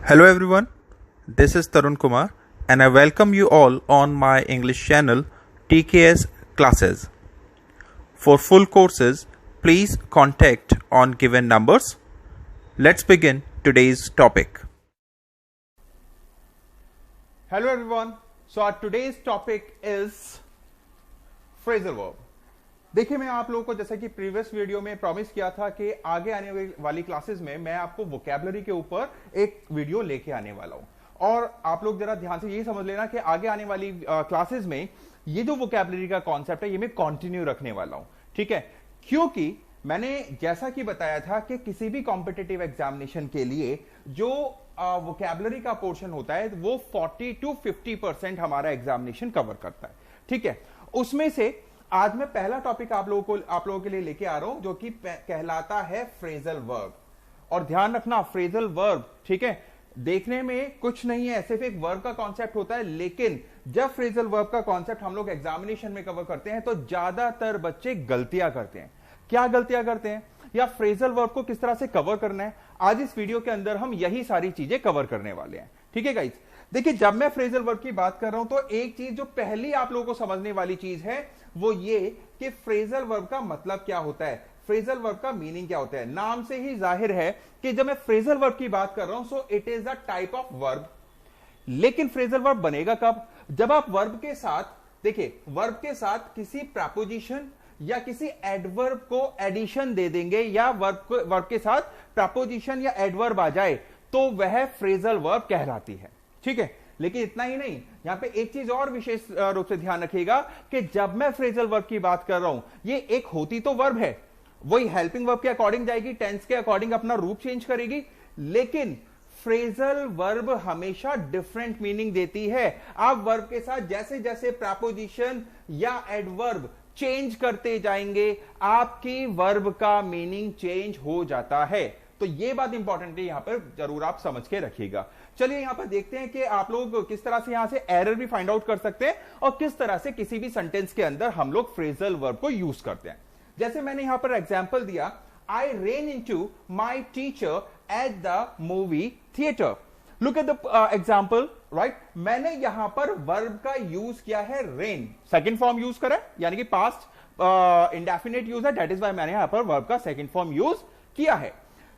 Hello everyone, this is Tarun Kumar and I welcome you all on my English channel TKS Classes. For full courses, please contact on given numbers. Let's begin today's topic. Hello everyone, so our today's topic is phrasal verb. देखिए मैं आप लोगों को जैसा कि previous video में promise किया था कि आगे आने वाली क्लासेस में मैं आपको वोकैबुलरी के ऊपर एक वीडियो लेके आने वाला हूं और आप लोग जरा ध्यान से ये समझ लेना कि आगे आने वाली क्लासेस में ये जो वोकैबुलरी का कॉन्सेप्ट है ये मैं कंटिन्यू रखने वाला हूं, ठीक है। क्योंकि मैंने जैसा कि बताया था कि किसी भी कॉम्पिटिटिव एग्जामिनेशन के लिए जो वोकैबुलरी का पोर्शन होता है वो 40 to 50% हमारा एग्जामिनेशन कवर करता है, ठीक है। उसमें से आज मैं पहला टॉपिक आप लोगों के लिए लेके आ रहा हूं जो कि कहलाता है फ्रेजल वर्ब। और ध्यान रखना फ्रेजल वर्ब, ठीक है, देखने में कुछ नहीं है, सिर्फ एक वर्ब का कॉन्सेप्ट होता है, लेकिन जब फ्रेजल वर्ब का कॉन्सेप्ट हम लोग एग्जामिनेशन में कवर करते हैं तो ज्यादातर बच्चे गलतियां करते हैं। क्या गलतियां करते हैं या फ्रेजल वर्ब को किस तरह से कवर करना है, आज इस वीडियो के अंदर हम यही सारी चीजें कवर करने वाले हैं, ठीक है गाइस। देखिए जब मैं फ्रेजल वर्ब की बात कर रहा हूं तो एक चीज जो पहली आप लोगों को समझने वाली चीज है वो ये कि फ्रेजल वर्ब का मतलब क्या होता है, फ्रेजल वर्ब का मीनिंग क्या होता है। नाम से ही जाहिर है कि जब मैं फ्रेजल वर्ब की बात कर रहा हूं so it is a type of verb. लेकिन फ्रेजल वर्ब बनेगा कब, जब आप वर्ब के साथ, देखिए वर्ब के साथ किसी प्रपोजिशन या किसी एडवर्ब को एडिशन दे देंगे या वर्ब के साथ प्रपोजिशन या एडवर्ब आ जाए तो वह फ्रेजल वर्ब कहलाती है, ठीक है। लेकिन इतना ही नहीं, यहां पे एक चीज और विशेष रूप से ध्यान रखिएगा कि जब मैं फ्रेजल वर्ब की बात कर रहा हूं ये एक होती तो वर्ब है, वही हेल्पिंग वर्ब के अकॉर्डिंग जाएगी, टेंस के अकॉर्डिंग अपना रूप चेंज करेगी, लेकिन फ्रेजल वर्ब हमेशा डिफरेंट मीनिंग देती है। आप वर्ब के साथ जैसे जैसे प्रपोजिशन या एडवर्ब चेंज करते जाएंगे आपकी वर्ब का मीनिंग चेंज हो जाता है। तो ये बात इंपॉर्टेंट है, यहां पर जरूर आप समझ के रखिएगा। चलिए यहां पर देखते हैं कि आप लोग किस तरह से यहां से एरर भी फाइंड आउट कर सकते हैं और किस तरह से किसी भी सेंटेंस के अंदर हम लोग फ्रेजल वर्ब को यूज करते हैं। जैसे मैंने यहां पर एग्जांपल दिया, I ran into my teacher at the movie theatre. Look at the example, right. मैंने यहां पर वर्ब का यूज किया है रेन, सेकंड फॉर्म यूज करा यानी कि पास्ट इंडेफिनिट यूज है, दैट इज व्हाई मैंने यहां पर वर्ब का सेकंड फॉर्म यूज किया है।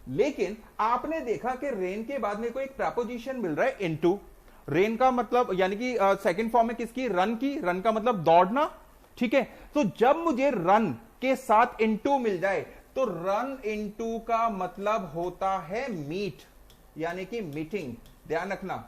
लेकिन आपने देखा कि रेन के बाद में कोई एक प्रपोजिशन मिल रहा है इनटू। रेन का मतलब यानी कि सेकंड फॉर्म है किसकी, रन की, रन का मतलब दौड़ना, ठीक है। तो जब मुझे रन के साथ इनटू मिल जाए तो रन इनटू का मतलब होता है मीट यानी कि मीटिंग, ध्यान रखना,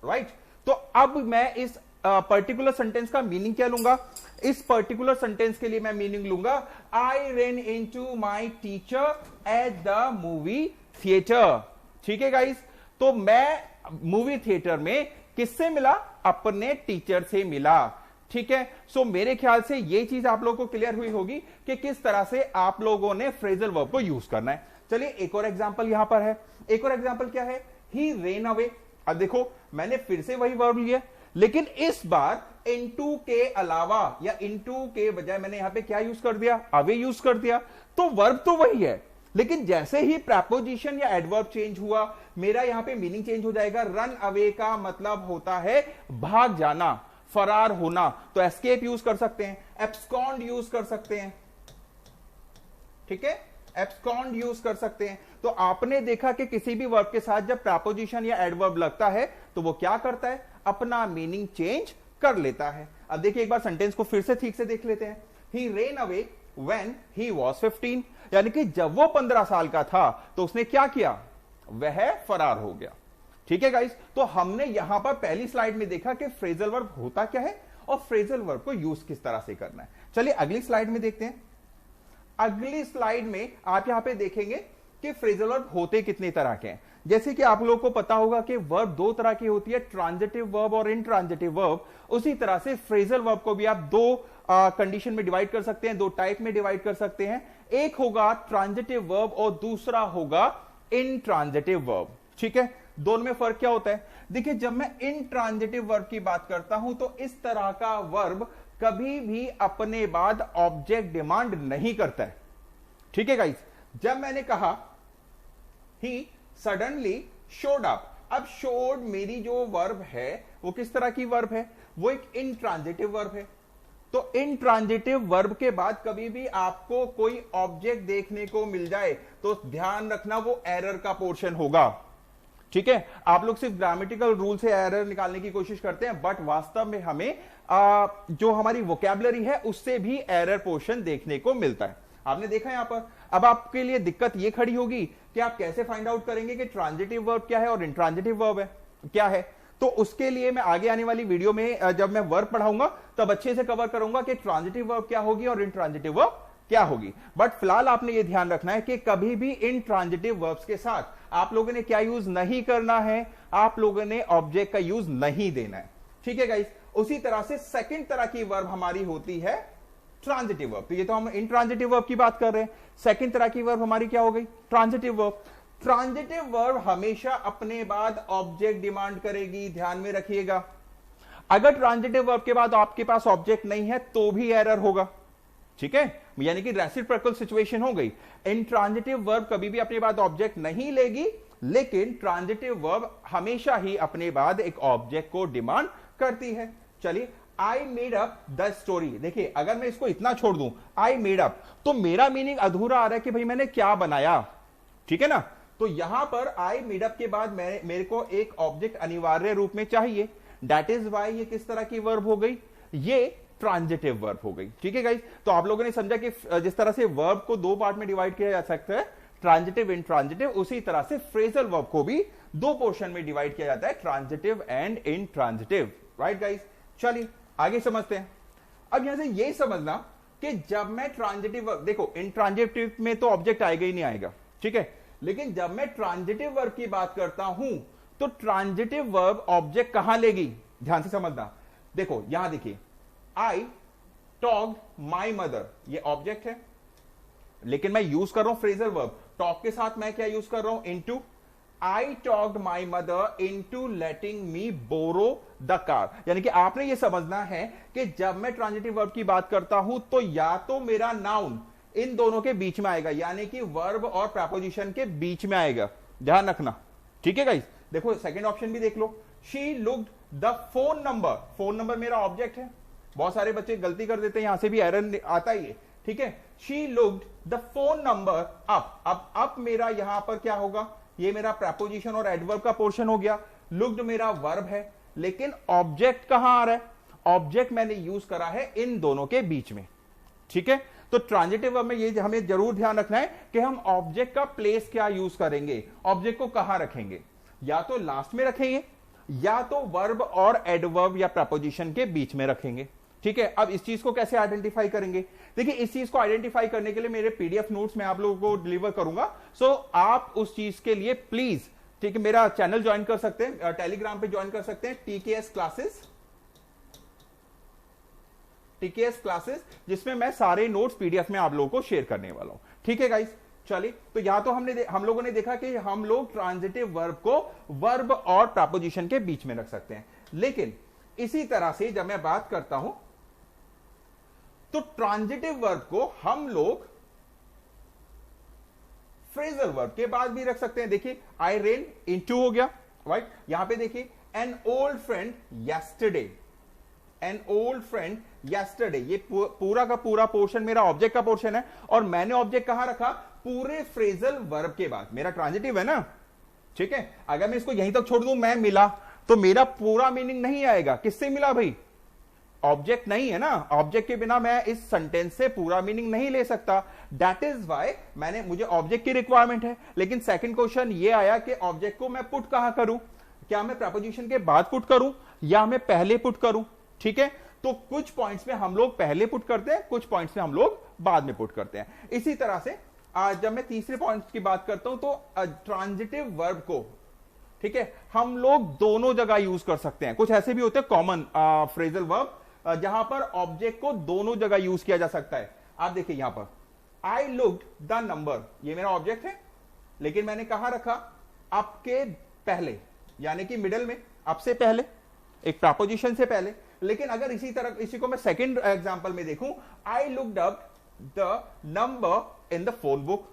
राइट। तो अब मैं इस पर्टिकुलर सेंटेंस का मीनिंग क्या लूंगा, इस पर्टिकुलर सेंटेंस के लिए मैं मीनिंग लूंगा I ran into my teacher at the movie theatre, ठीक है गाइस। तो मैं मूवी थिएटर में किससे मिला, अपने टीचर से मिला, ठीक है। सो मेरे ख्याल से ये चीज आप लोगों को क्लियर हुई होगी कि किस तरह से आप लोगों ने फ्रेजल वर्ब को यूज करना है। चलिए एक और एग्जांपल यहां पर है, एक और एग्जांपल क्या है, ही रेन अवे। अब देखो मैंने फिर से वही वर्ब लिया, लेकिन इस बार इनटू के अलावा या इनटू के बजाय मैंने यहां पे क्या यूज कर दिया, अवे यूज कर दिया। तो वर्ब तो वही है, लेकिन जैसे ही प्रपोजिशन या एडवर्ब चेंज हुआ मेरा यहां पे मीनिंग चेंज हो जाएगा। रन अवे का मतलब होता है भाग जाना, फरार होना, तो एस्केप यूज कर सकते हैं, एब्सकॉन्ड यूज कर सकते हैं, ठीक है, एब्सकॉन्ड यूज कर सकते हैं। तो आपने देखा कि किसी भी वर्ब के साथ जब प्रपोजिशन या एडवर्ब लगता है तो वो क्या करता है, अपना मीनिंग चेंज कर लेता है। अब देखिए एक बार सेंटेंस को फिर से ठीक से देख लेते हैं। He ran away when he was 15, यानी कि जब वो 15 साल का था तो उसने क्या किया, वह फरार हो गया, ठीक है गाइस। तो हमने यहां पर पहली स्लाइड में देखा कि फ्रेजल वर्ब होता क्या है और फ्रेजल वर्ब को यूज किस तरह से करना है। चलिए अगली स्लाइड में देखते हैं। अगली स्लाइड में आप यहां पे देखेंगे कि फ्रेजल वर्ब होते कितने तरह के हैं। जैसे कि आप लोगों को पता होगा कि वर्ब दो तरह की होती है, ट्रांजिटिव वर्ब और इनट्रांजिटिव वर्ब। उसी तरह से फ्रेजल वर्ब को भी आप दो कंडीशन में डिवाइड कर सकते हैं, दो टाइप में डिवाइड कर सकते हैं। एक होगा ट्रांजिटिव वर्ब और दूसरा होगा इनट्रांजिटिव वर्ब, ठीक है। दोनों में फर्क क्या होता है, देखिए जब मैं इनट्रांजिटिव वर्ब की बात करता हूं तो इस तरह का वर्ब कभी भी अपने बाद ऑब्जेक्ट डिमांड नहीं करता है, ठीक है गाइस। जब मैंने कहा ही सडनली शोड अप, अब शोड मेरी जो वर्ब है वो किस तरह की वर्ब है, वो एक इंट्रांजिटिव वर्ब है। तो इंट्रांजिटिव वर्ब के बाद कभी भी आपको कोई ऑब्जेक्ट देखने को मिल जाए तो ध्यान रखना वो एरर का पोर्शन होगा। ठीक है, आप लोग सिर्फ ग्रामेटिकल रूल से एरर निकालने की कोशिश करते हैं, बट वास्तव में हमें जो हमारी वोकैबुलरी है उससे भी एरर पोर्शन देखने को मिलता है। आपने देखा यहां पर। अब आपके लिए दिक्कत यह खड़ी होगी कि आप कैसे फाइंड आउट करेंगे कि ट्रांजिटिव वर्ब क्या है और इंट्रांजिटिव वर्ब है क्या है। तो उसके लिए मैं आगे आने वाली वीडियो में जब मैं वर्ब पढ़ाऊंगा तब अच्छे से कवर करूंगा कि ट्रांजिटिव वर्ब क्या होगी और इंट्रांजिटिव वर्ब क्या होगी। बट फिलहाल आपने यह ध्यान रखना है कि कभी भी इंट्रांजिटिव वर्ब्स के साथ आप लोगों ने क्या यूज नहीं करना है, आप लोगों ने ऑब्जेक्ट का यूज नहीं देना है। ठीक है गाइस। उसी तरह से सेकंड तरह की वर्ब हमारी होती है ट्रांजिटिव वर्ब। तो ये तो हम इंट्रांजिटिव वर्ब की बात कर रहे हैं। सेकंड तरह की वर्ब हमारी क्या हो गई, ट्रांजिटिव वर्ब। ट्रांजिटिव वर्ब हमेशा अपने बाद ऑब्जेक्ट डिमांड करेगी, ध्यान में रखिएगा। अगर ट्रांजिटिव वर्ब के बाद आपके पास ऑब्जेक्ट नहीं है तो भी एरर होगा। ठीक है, यानी कि रेसिप्रोकल सिचुएशन हो गई। इंट्रांजिटिव वर्ब कभी भी अपने बाद ऑब्जेक्ट नहीं लेगी, लेकिन ट्रांजिटिव वर्ब हमेशा ही अपने बाद एक ऑब्जेक्ट को डिमांड करती है। चलिए, I made up the story. देखिए, अगर मैं इसको इतना छोड़ दूं आई मेड अप, तो मेरा मीनिंग अधूरा आ रहा है कि भाई मैंने क्या बनाया। ठीक है ना। तो यहां पर आई मेड अप के बाद मेरे को एक ऑब्जेक्ट अनिवार्य रूप में चाहिए। दैट इज वाई ये किस तरह की वर्ब हो गई, ये ट्रांजिटिव वर्ब हो गई। ठीक है गाइस। तो आप लोगों ने समझा कि जिस तरह से वर्ब को दो पार्ट में डिवाइड किया जा सकता है, ट्रांजिटिव इंट्रांजिटिव, उसी तरह से फ्रेजल वर्ब को भी दो पोर्शन में डिवाइड किया जाता है, transitive and intransitive. Right guys. चलिए आगे समझते हैं। अब यहां से यह समझना कि जब मैं ट्रांजिटिव वर्ब, देखो इंट्रांजिटिव में तो ऑब्जेक्ट आएगा ही नहीं आएगा। ठीक है, लेकिन जब मैं ट्रांजिटिव वर्ब की बात करता हूं तो ट्रांजिटिव वर्ब ऑब्जेक्ट कहां लेगी, ध्यान से समझना। देखो यहां देखिए, आई टॉक्ड माई मदर, ये ऑब्जेक्ट है, लेकिन मैं यूज कर रहा हूं फ्रेजल वर्ब। टॉक के साथ मैं क्या यूज कर रहा हूं, into. I talked my mother into letting me borrow the car. यानी कि आपने ये समझना है कि जब मैं ट्रांजिटिव वर्ब की बात करता हूं तो या तो मेरा नाउन इन दोनों के बीच में आएगा, यानी कि वर्ब और प्रपोजिशन के बीच में आएगा, ध्यान रखना। ठीक है गाइस। देखो सेकंड ऑप्शन भी देख लो, she looked the phone number. Phone number मेरा ऑब्जेक्ट है। बहुत सारे बच्चे गलती कर देते हैं, यहां से भी एरर आता ही है। ठीक है, she looked the phone number up. अब मेरा यहां पर क्या होगा, ये मेरा प्रपोजिशन और एडवर्ब का पोर्शन हो गया। लुक्ड मेरा वर्ब है, लेकिन ऑब्जेक्ट कहां आ रहा है, ऑब्जेक्ट मैंने यूज करा है इन दोनों के बीच में। ठीक है, तो ट्रांजिटिव वर्ब में ये हमें जरूर ध्यान रखना है कि हम ऑब्जेक्ट का प्लेस क्या यूज करेंगे, ऑब्जेक्ट को कहां रखेंगे, या तो लास्ट में रखेंगे या तो वर्ब और एडवर्ब या प्रपोजिशन के बीच में रखेंगे। ठीक है, अब इस चीज को कैसे आइडेंटिफाई करेंगे, देखिए इस चीज को आइडेंटिफाई करने के लिए मेरे पीडीएफ नोट्स में आप लोगों को डिलीवर करूंगा। सो आप उस चीज के लिए प्लीज, ठीक है, मेरा चैनल ज्वाइन कर सकते हैं, टेलीग्राम पे ज्वाइन कर सकते हैं, टीकेएस क्लासेस, जिसमें मैं सारे नोट्स पीडीएफ में आप लोगों को शेयर करने वाला हूं। ठीक है गाइस। चलिए, तो यहां तो हम लोगों ने देखा कि हम लोग ट्रांजिटिव वर्ब को वर्ब और प्रपोजिशन के बीच में रख सकते हैं, लेकिन इसी तरह से जब मैं बात करता हूं तो ट्रांजिटिव वर्ब को हम लोग फ्रेजल वर्ब के बाद भी रख सकते हैं। देखिए, आई रेन इनटू हो गया, राइट। यहां पे देखिए, an old friend yesterday, an old friend yesterday, ये पूरा का पूरा पोर्शन मेरा ऑब्जेक्ट का पोर्शन है, और मैंने ऑब्जेक्ट कहां रखा, पूरे फ्रेजल वर्ब के बाद। मेरा ट्रांजिटिव है ना। ठीक है, अगर मैं इसको यहीं तक छोड़ दूं, मैं मिला, तो मेरा पूरा मीनिंग नहीं आएगा। किससे मिला भाई, ऑब्जेक्ट नहीं है ना, ऑब्जेक्ट के बिना मैं इस सेंटेंस से पूरा मीनिंग नहीं ले सकता। दैट इज वाई मुझे ऑब्जेक्ट की रिक्वायरमेंट है। लेकिन सेकंड क्वेश्चन ये आया कि ऑब्जेक्ट को मैं पुट कहां करूं, क्या मैं प्रपोजिशन के बाद पुट करूं या मैं पहले पुट करूं। ठीक है, तो कुछ पॉइंट्स में हम लोग पहले पुट करते हैं, कुछ पॉइंट्स में हम लोग बाद में पुट करते हैं। इसी तरह से जब मैं तीसरे पॉइंट की बात करता हूं तो ट्रांजिटिव वर्ब को, ठीक है, हम लोग दोनों जगह यूज कर सकते हैं। कुछ ऐसे भी होते हैं कॉमन फ्रेजल वर्ब जहां पर ऑब्जेक्ट को दोनों जगह यूज किया जा सकता है। आप देखिए यहां पर, आई लुक्ड द नंबर, ये मेरा ऑब्जेक्ट है, लेकिन मैंने कहां रखा, आपके पहले, यानी कि मिडल में, आपसे पहले, एक प्रपोजिशन से पहले। लेकिन अगर इसी को मैं सेकंड एग्जांपल में देखूं, I looked up the number in the phone book,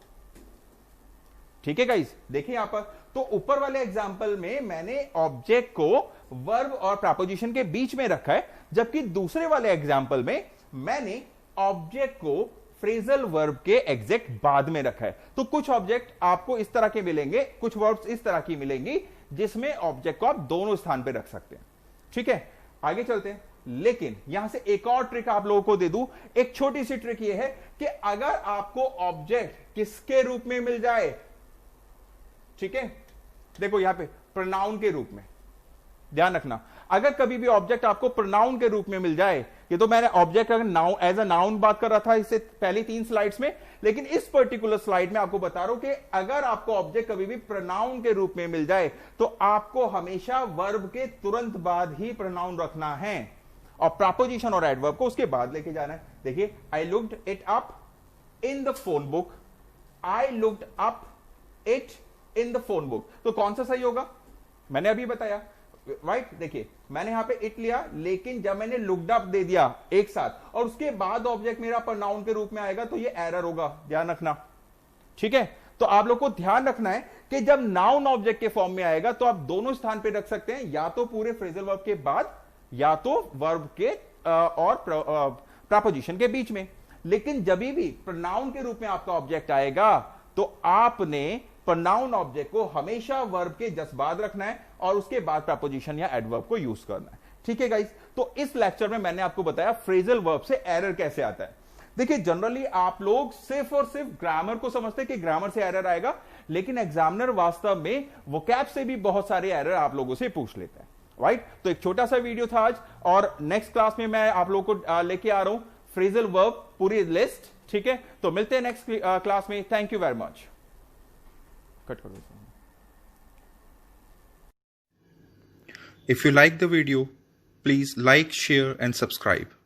ठीक है गाइस, देखिए यहां पर तो ऊपर वाले एग्जांपल में मैंने ऑब्जेक्ट को वर्ब और प्रपोजिशन के बीच में रखा है, जबकि दूसरे वाले एग्जांपल में मैंने ऑब्जेक्ट को फ्रेजल वर्ब के एग्जैक्ट बाद में रखा है। तो कुछ ऑब्जेक्ट आपको इस तरह के मिलेंगे, कुछ वर्ब्स इस तरह की मिलेंगी जिसमें ऑब्जेक्ट को आप दोनों स्थान पे रख सकते हैं। ठीक है, आगे चलते हैं। लेकिन यहां से एक और ट्रिक आप लोगों को दे दूं। एक छोटी सी ट्रिक यह है कि अगर आपको ऑब्जेक्ट किसके रूप में मिल जाए, ठीक है, देखो यहां पे प्रोनाउन के रूप में, ध्यान रखना, अगर कभी भी ऑब्जेक्ट आपको प्रोनाउन के रूप में मिल जाए, ये तो मैंने ऑब्जेक्ट अगर नाउन एज अ नाउन बात कर रहा था इससे पहली 3 स्लाइड्स में, लेकिन इस पर्टिकुलर स्लाइड में आपको बता रहा हूं कि अगर आपको ऑब्जेक्ट कभी भी प्रोनाउन के रूप में मिल जाए तो आपको हमेशा वर्ब के तुरंत बाद ही प्रोनाउन रखना है और प्रपोजिशन और एडवर्ब को उसके बाद लेके जाना है। देखिए, I looked it up in the phone book, I looked up it in the phone book, तो कौन सा सही होगा? मैंने अभी बताया, राइट। देखिए, मैंने यहां पे इट लिया, लेकिन जब मैंने लुक्ड अप दे दिया एक साथ और उसके बाद ऑब्जेक्ट मेरा प्रोनाउन के रूप में आएगा तो ये एरर होगा, ध्यान रखना। ठीक है, तो आप लोग को ध्यान रखना है कि जब नाउन ऑब्जेक्ट के फॉर्म में आएगा तो आप दोनों स्थान पे रख सकते हैं, या तो पूरे फ्रेजल वर्ब के बाद या तो वर्ब के और प्रपोजिशन के बीच में। लेकिन जब भी प्रोनाउन के रूप में आपका ऑब्जेक्ट आएगा तो आपने प्रोनाउन ऑब्जेक्ट को हमेशा वर्ब के जस्ट बाद रखना है और उसके बाद प्रपोजिशन या एडवर्ब को यूज करना है। ठीक है गाइस, तो इस लेक्चर में मैंने आपको बताया फ्रेजल वर्ब से एरर कैसे आता है। देखिए, जनरली आप लोग सिर्फ और सिर्फ ग्रामर को समझते हैं कि ग्रामर से एरर आएगा, लेकिन एग्जामिनर वास्तव में वोकैब से भी बहुत सारे एरर आप लोगों से पूछ लेते हैं, राइट। तो एक छोटा सा वीडियो था आज, और नेक्स्ट क्लास में मैं आप लोगों को लेके आ रहा हूं फ्रेजल वर्ब पूरी लिस्ट। ठीक है, तो मिलते हैं नेक्स्ट क्लास में। Thank you very much. Cut करो। If you like the video, please like, share and subscribe.